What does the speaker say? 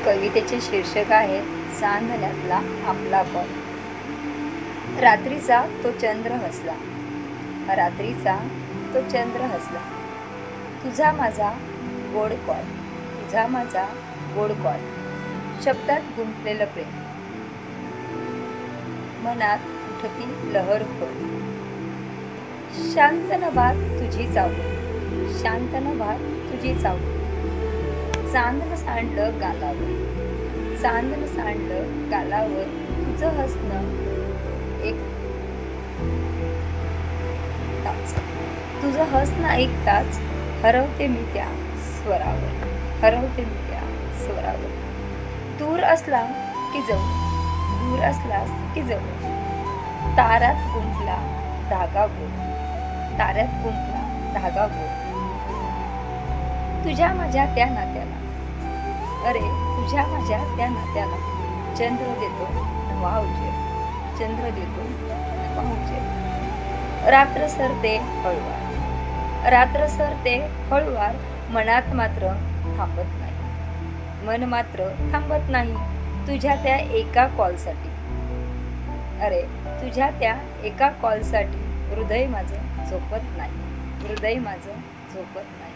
कवितेचे शीर्षक आहे चांदण्यातला आपला कॉल. रात्रीचा तो चंद्र हसला, रात्रीचा तो चंद्र हसला, तुझा माझा गोड कॉल, तुझा माझा गोड कॉल. शब्दात गुंतलेलं प्रेम, मनात उठती लहर खोल. शांत नभात तुझी चावल, शांत नभात तुझी चावल. चांदणं सांडलं गालावर, चांदणं सांडलं गालावर. तुझं हसणं एक ताच, तुझं हसणं ऐकताच हरवते मी त्या स्वरावर, हरवते मी त्या स्वरावर. दूर असला की जवळ, दूर असलास की जवळ. ताऱ्यात गुंफला धागा गोड, ताऱ्यात गुंफला धागा गोड. तुझ्या माझ्या त्या नात्याला, अरे तुझ्या माझ्या त्या नात्याला चंद्र देतो नवा उजेड, चंद्र देतो नवा उजेड. रात्र सरते हळुवार, रात्र सरते हळुवार. मनात मात्र थांबत नाही, मन मात्र थांबत नाही तुझ्या त्या एका कॉलसाठी. अरे तुझ्या त्या एका कॉलसाठी हृदय माझं झोपत नाही, हृदय माझं झोपत नाही.